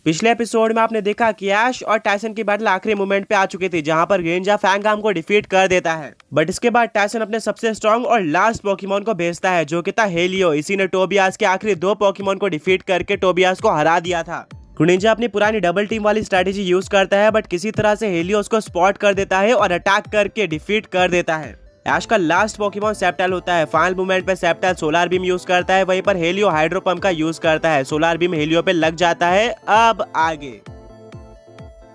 पिछले एपिसोड में आपने देखा कि ऐश और टाइसन की बैटल आखिरी मोमेंट पे आ चुकी थी, जहां पर ग्रेंजा फैंगाम को डिफीट कर देता है। बट इसके बाद टाइसन अपने सबसे स्ट्रॉन्ग और लास्ट पोकेमॉन को भेजता है, जो कि था हेलियो। इसी ने टोबियास के आखिरी 2 पोकेमॉन को डिफीट करके टोबियास को हरा दिया था। ग्रेंजा अपनी पुरानी डबल टीम वाली स्ट्रेटेजी यूज करता है, बट किसी तरह से हेलियो उसको स्पॉट कर देता है और अटैक करके डिफीट कर देता है। ऐश का लास्ट पोकेमॉन सेप्टल होता है। फाइनल मूवमेंट पे सेप्टल सोलर बीम यूज करता है, वहीं पर हेलियो हाइड्रो पंप का यूज करता है। सोलर बीम हेलियो पे लग जाता है। अब आगे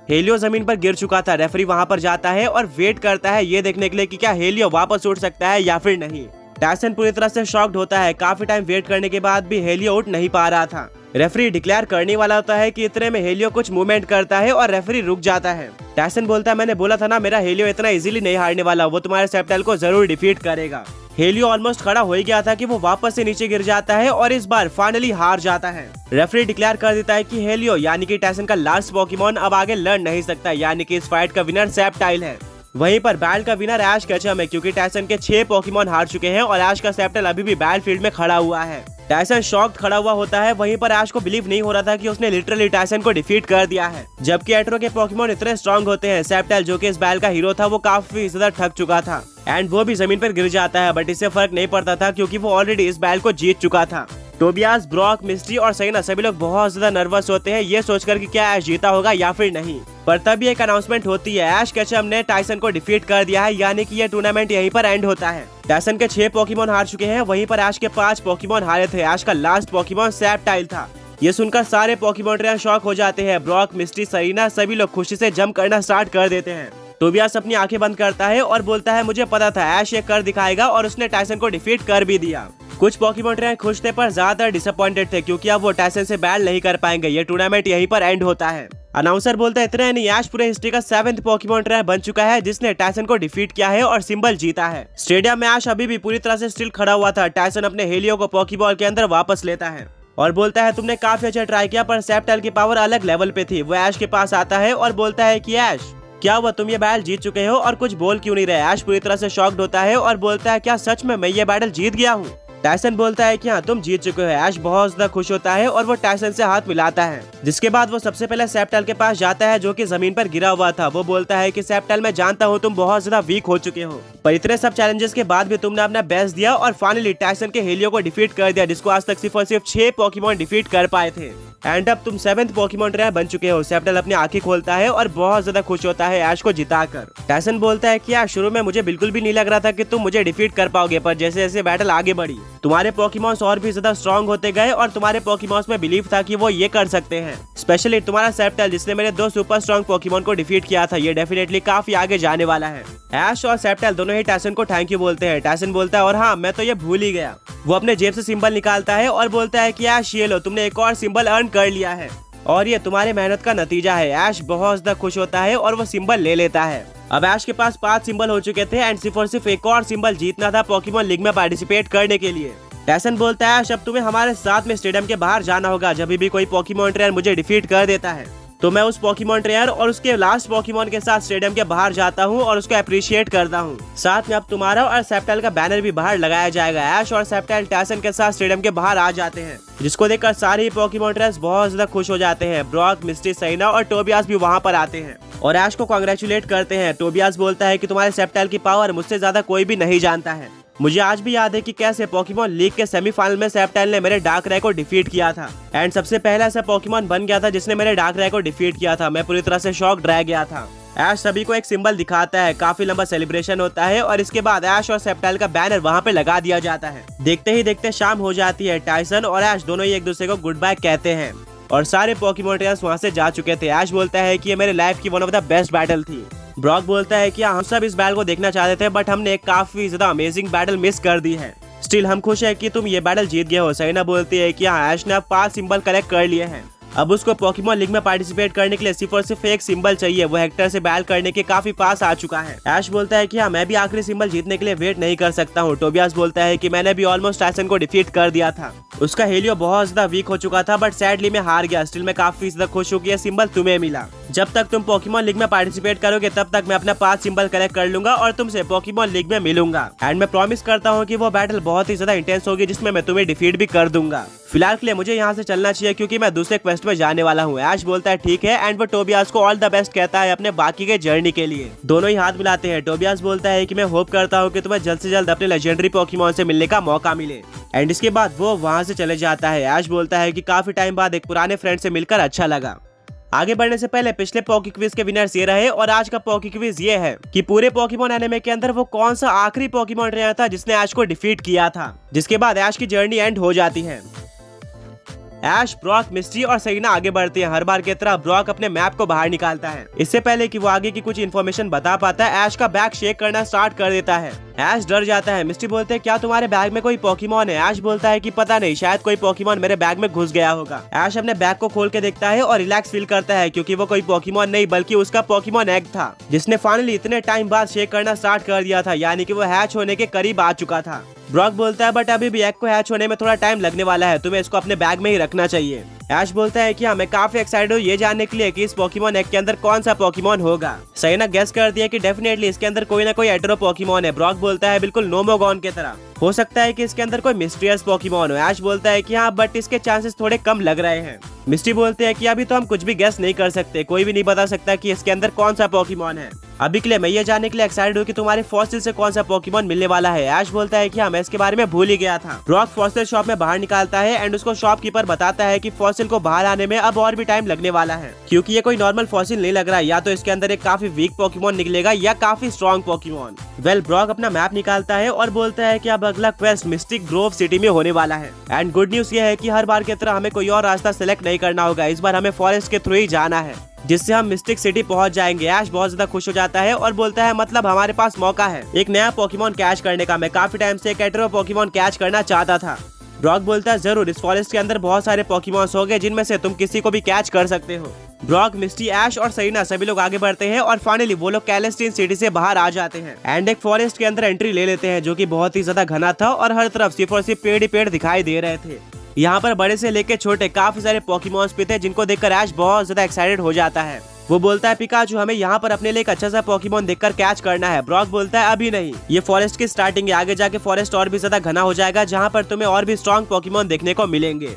हेलियो जमीन पर गिर चुका था। रेफरी वहां पर जाता है और वेट करता है ये देखने के लिए कि क्या हेलियो वापस उठ सकता है या फिर नहीं। टाइसन पूरी तरह से शॉक्ड होता है। काफी टाइम वेट करने के बाद भी हेलियो उठ नहीं पा रहा था। रेफरी डिक्लेयर करने वाला होता है कि इतने में हेलियो कुछ मूवमेंट करता है और रेफरी रुक जाता है। टाइसन बोलता है, मैंने बोला था ना, मेरा हेलियो इतना इजीली नहीं हारने वाला, वो तुम्हारे सेप्टल को जरूर डिफीट करेगा। हेलियो ऑलमोस्ट खड़ा हो ही गया था कि वो वापस से नीचे गिर जाता है और इस बार फाइनली हार जाता है। रेफरी डिक्लेयर कर देता है कि हेलियो यानी कि टाइसन का लास्ट पोकेमॉन अब आगे लड़ नहीं सकता, यानी कि इस फाइट का विनर सेप्टाइल है। वहीं पर बैटल का विनर ऐश केचम है, क्योंकि टाइसन के 6 पोकेमॉन हार चुके हैं और ऐश का सेप्टल अभी भी बैटल फील्ड में खड़ा हुआ है। टाइसन शॉक्ड खड़ा हुआ होता है। वहीं पर ऐश को बिलीव नहीं हो रहा था कि उसने लिटरली टाइसन को डिफीट कर दिया है, जबकि एट्रो के पोकेमॉन इतने स्ट्रॉन्ग होते हैं। सेप्टल जो कि इस बैटल का हीरो था, वो काफी ज्यादा थक चुका था एंड वो भी जमीन पर गिर जाता है। बट इससे फर्क नहीं पड़ता था, क्योंकि वो ऑलरेडी इस बैटल को जीत चुका था। टोबियास, ब्रॉक, मिस्ट्री और सैना सभी लोग बहुत ज्यादा नर्वस होते हैं, ये सोचकर कि क्या ऐश जीता होगा या फिर नहीं। पर तभी एक अनाउंसमेंट होती है, ऐश केचम ने टाइसन को डिफीट कर दिया है, यानी कि ये टूर्नामेंट यहीं पर एंड होता है। टाइसन के 6 पोकेमॉन हार चुके हैं, वहीं पर ऐश के 5 पोकेमॉन हारे थे। ऐश का लास्ट पोकेमॉन सेप्टाइल था। ये सुनकर सारे पोकेमॉन ट्रेनर शॉक हो जाते हैं। ब्रॉक, मिस्ट्री, सैना सभी लोग खुशी से जंप करना स्टार्ट कर देते हैं। टोबियास अपनी आंखें बंद करता है और बोलता है, मुझे पता था ऐश ये कर दिखाएगा, और उसने टाइसन को डिफीट कर भी दिया। कुछ पोकेमॉन ट्रेनर खुश थे पर ज्यादातर डिसअपॉइंटेड थे, क्योंकि अब वो टाइसन से बैटल नहीं कर पाएंगे। ये टूर्नामेंट यहीं पर एंड होता है। अनाउंसर बोलता है, इतना नहीं, ऐश पूरे हिस्ट्री का 7th पोकेमॉन ट्रेनर बन चुका है जिसने टाइसन को डिफीट किया है और सिंबल जीता है। स्टेडियम में ऐश अभी भी पूरी तरह से स्टिल खड़ा हुआ था। टाइसन अपने हेलियो को पोकेबॉल के अंदर वापस लेता है और बोलता है, तुमने काफी अच्छा ट्राई किया, पर सेप्टल की पावर अलग लेवल पे थी। वो ऐश के पास आता है और बोलता है कि ऐश क्या हुआ, तुम ये बैटल जीत चुके हो और कुछ बोल क्यों नहीं रहे। ऐश पूरी तरह से शॉक्ड होता है और बोलता है, क्या सच में मैं ये बैटल जीत गया हूँ। टाइसन बोलता है कि हाँ, तुम जीत चुके हो। ऐश बहुत ज्यादा खुश होता है और वो टाइसन से हाथ मिलाता है, जिसके बाद वो सबसे पहले सेप्टल के पास जाता है, जो कि जमीन पर गिरा हुआ था। वो बोलता है कि सेप्टल, मैं जानता हूँ तुम बहुत ज्यादा वीक हो चुके हो, पर इतने सब चैलेंजेस के बाद भी तुमने अपना बेस्ट दिया और फाइनली टाइसन के हेलियो को डिफीट कर दिया, जिसको आज तक सिर्फ और सिर्फ 6 पोकेमॉन डिफीट कर पाए थे। एंड अब तुम 7th पोकेमॉन ट्रेनर बन चुके हो। सेप्टल अपनी आंखें खोलता है और बहुत ज्यादा खुश होता है ऐश को जिताकर। टाइसन बोलता है कि यार, शुरू में मुझे बिल्कुल भी नहीं लग रहा था कि तुम मुझे डिफीट कर पाओगे, पर जैसे जैसे बैटल आगे बढ़ी, तुम्हारे पोकेमॉन्स और भी ज्यादा स्ट्रॉन्ग होते गए और तुम्हारे पोकेमॉन्स में बिलीव था कि वो ये कर सकते हैं। स्पेशली तुम्हारा सेप्टल, जिसने मेरे 2 सुपर स्ट्रॉन्ग पोकेमॉन को डिफीट किया था, ये डेफिनेटली काफी आगे जाने वाला है। ऐश और सेप्टल दोनों ही टाइसन को थैंक यू बोलते हैं। टाइसन बोलता है, और हाँ, मैं तो ये भूल ही गया। वो अपने जेब से सिंबल निकालता है और बोलता है कि ऐश, ये लो, तुमने एक और सिंबल अर्न कर लिया है और ये तुम्हारे मेहनत का नतीजा है। ऐश बहुत ज्यादा खुश होता है और वो सिंबल ले लेता है। अब ऐश के पास 5 सिंबल हो चुके थे एंड सिर्फ और सिर्फ एक और सिंबल जीतना था पोकेमॉन लीग में पार्टिसिपेट करने के लिए। टाइसन बोलता है, ऐश, अब तुम्हें हमारे साथ में स्टेडियम के बाहर जाना होगा। जब भी कोई पोकेमॉन ट्रेनर मुझे डिफीट कर देता है, तो मैं उस पोकेमॉन ट्रेनर और उसके लास्ट पोकेमॉन के साथ स्टेडियम के बाहर जाता हूँ और उसको अप्रिशिएट करता हूँ। साथ में अब तुम्हारा और सेप्टल का बैनर भी बाहर लगाया जाएगा। ऐश और सेप्टल टाइसन के साथ स्टेडियम के बाहर आ जाते हैं, जिसको देखकर सारे ही पोकेमॉन ट्रेनर्स बहुत ज्यादा खुश हो जाते हैं। ब्रॉक, मिस्ट्री, सैना और टोबियास भी वहाँ पर आते हैं और ऐश को कांग्रेचुलेट करते हैं। टोबियास बोलता है कि तुम्हारे सेप्टल की पावर मुझसे ज्यादा कोई भी नहीं जानता है। मुझे आज भी याद है कि कैसे पोकेमॉन लीग के सेमीफाइनल में सेप्टल ने मेरे डार्कराय को डिफीट किया था एंड सबसे पहला ऐसा पोकेमॉन बन गया था जिसने मेरे डार्कराय को डिफीट किया था। मैं पूरी तरह से शॉक रह गया था। ऐश सभी को एक सिंबल दिखाता है, काफी लंबा सेलिब्रेशन होता है और इसके बाद ऐश और सेप्टल का बैनर वहाँ पे लगा दिया जाता है। देखते ही देखते शाम हो जाती है। टाइसन और ऐश दोनों ही एक दूसरे को गुड बाय कहते हैं और सारे पोकेमॉन ट्रेनर्स वहाँ से जा चुके थे। ऐश बोलता है कि ये मेरे लाइफ की one of the best battle थी। ब्रॉक बोलता है कि हम सब इस बैटल को देखना चाहते थे, बट हमने एक काफी ज्यादा अमेजिंग बैटल मिस कर दी है। स्टिल हम खुश है कि तुम ये बैटल जीत गए हो। सैना बोलती है कि हाँ, ऐश ने अब 5 सिंबल कलेक्ट कर लिए हैं। अब उसको पोकेमॉन लीग में पार्टिसिपेट करने के लिए सिर्फ और सिर्फ एक सिंबल चाहिए। वो हेक्टर से बैटल करने के काफी पास आ चुका है। ऐश बोलता है कि हाँ, मैं भी आखिरी सिंबल जीतने के लिए वेट नहीं कर सकता हूँ। टोबियास बोलता है कि मैंने भी ऑलमोस्ट टाइसन को डिफीट कर दिया था। उसका हेलियो बहुत ज्यादा वीक हो चुका था, बट सैडली मैं हार गया। स्टिल मैं काफी ज्यादा खुश हूँ कि ये सिंबल तुम्हें मिला। जब तक तुम पोकेमॉन लीग में पार्टिसिपेट करोगे, तब तक मैं अपना 5 सिंबल कलेक्ट कर लूंगा और तुमसे पोकेमॉन लीग में मिलूंगा। एंड मैं प्रॉमिस करता हूँ कि वो बैटल बहुत ही ज्यादा इंटेंस होगी, जिसमें मैं तुम्हें डिफीट भी कर दूंगा। फिलहाल के लिए मुझे यहाँ से चलना चाहिए क्योंकि मैं दूसरे क्वेस्ट में जाने वाला हूँ। ऐश बोलता है ठीक है एंड वो टोबियास को ऑल द बेस्ट कहता है अपने बाकी के जर्नी के लिए। दोनों ही हाथ मिलाते हैं। टोबियास बोलता है कि मैं होप करता हूँ कि तुम्हें जल्द से जल्द अपने लेजेंडरी पोकेमॉन से मिलने का मौका मिले एंड इसके बाद वो वहाँ से चले जाता है। ऐश बोलता है कि काफी टाइम बाद एक पुराने फ्रेंड से मिलकर अच्छा लगा। आगे बढ़ने से पहले पिछले पॉकी क्विज के विनर्स ये रहे और आज का पॉकी क्विज ये है कि पूरे पोकेमॉन एनिमे के अंदर वो कौन सा आखिरी पोकेमॉन रहा था जिसने ऐश को डिफीट किया था, जिसके बाद ऐश की जर्नी एंड हो जाती है। ऐश, ब्रॉक, मिस्टी और सरीना आगे बढ़ती हैं। हर बार की तरह ब्रॉक अपने मैप को बाहर निकालता है। इससे पहले कि वो आगे की कुछ इन्फॉर्मेशन बता पाता है, ऐश का बैग शेक करना स्टार्ट कर देता है। ऐश डर जाता है। मिस्टी बोलते हैं क्या तुम्हारे बैग में कोई पोकेमॉन है? ऐश बोलता है कि पता नहीं, शायद कोई पोकेमॉन मेरे बैग में घुस गया होगा। ऐश अपने बैग को खोल के देखता है और रिलैक्स फील करता है क्योंकि वो कोई पोकेमॉन नहीं बल्कि उसका पोकेमॉन एग था, जिसने फाइनली इतने टाइम बाद शेक करना स्टार्ट कर दिया था, यानी कि वो हैच होने के करीब आ चुका था। ब्रॉक बोलता है बट अभी भी एग को हैच होने में थोड़ा टाइम लगने वाला है, तुम्हें इसको अपने बैग में ही रखना चाहिए। ऐश बोलता है कि हाँ, मैं काफी एक्साइटेड हूँ ये जानने के लिए कि इस पोकेमॉन एग के अंदर कौन सा पोकेमॉन होगा। सरीना गेस करती है कि डेफिनेटली इसके अंदर कोई ना कोई एटरो पोकेमॉन है। ब्रॉक बोलता है बिल्कुल नोमोगॉन की तरह, हो सकता है कि इसके अंदर कोई मिस्टीरियस पोकेमॉन हो। ऐश बोलता है कि हाँ, बट इसके चांसेस थोड़े कम लग रहे हैं। मिस्टी बोलते हैं कि अभी तो हम कुछ भी गेस नहीं कर सकते, कोई भी नहीं बता सकता कि इसके अंदर कौन सा पोकेमॉन है। अभी के लिए मैं ये जानने के लिए एक्साइटेड हूँ कि तुम्हारे फॉसिल से कौन सा पोकेमॉन मिलने वाला है। ऐश बोलता है कि हाँ, मैं इसके बारे में भूल ही गया था। ब्रॉक फॉसिल शॉप में बाहर निकालता है एंड उसको शॉपकीपर बताता है कि फॉसिल को बाहर आने में अब और भी टाइम लगने वाला है क्योंकि ये कोई नॉर्मल फॉसिल नहीं लग रहा है, या तो इसके अंदर एक काफी वीक पोकेमॉन निकलेगा या काफी स्ट्रॉन्ग पोकेमॉन। वेल, ब्रॉक अपना मैप निकालता है और बोलता है कि अब अगला क्वेस्ट मिस्टिक ग्रोव सिटी में होने वाला है एंड गुड न्यूज ये है कि हर बार की तरह हमें कोई और रास्ता सिलेक्ट नहीं करना होगा। इस बार हमें फॉरेस्ट के थ्रू ही जाना है जिससे हम मिस्टिक सिटी पहुंच जाएंगे। ऐश बहुत ज्यादा खुश हो जाता है और बोलता है मतलब हमारे पास मौका है एक नया पोकेमॉन कैच करने का। मैं काफी टाइम से एक एटरो पोकेमॉन कैच करना चाहता था। ब्रॉक बोलता है जरूर, इस फॉरेस्ट के अंदर बहुत सारे पोकेमॉन्स होंगे जिनमें से तुम किसी को भी कैच कर सकते हो। ब्रॉक, मिस्टी, ऐश और सरीना सभी लोग आगे बढ़ते हैं और फाइनली वो लोग कैलेस्टीन सिटी से बाहर आ जाते हैं एंड एक फॉरेस्ट के अंदर एंट्री ले लेते हैं जो कि बहुत ही ज्यादा घना था और हर तरफ सिर्फ और सिर्फ पेड़ ही पेड़ दिखाई दे रहे थे। यहाँ पर बड़े से लेके छोटे काफी सारे पोकेमॉन्स भी थे जिनको देखकर ऐश बहुत ज्यादा एक्साइटेड हो जाता है। वो बोलता है पिकाचू, हमें यहाँ पर अपने लिए एक अच्छा सा पोकेमॉन देखकर कैच करना है। ब्रॉक बोलता है अभी नहीं, ये फॉरेस्ट की स्टार्टिंग है, आगे जाके फॉरेस्ट और भी ज्यादा घना हो जाएगा जहाँ पर तुम्हें और भी स्ट्रॉन्ग पोकेमॉन देखने को मिलेंगे।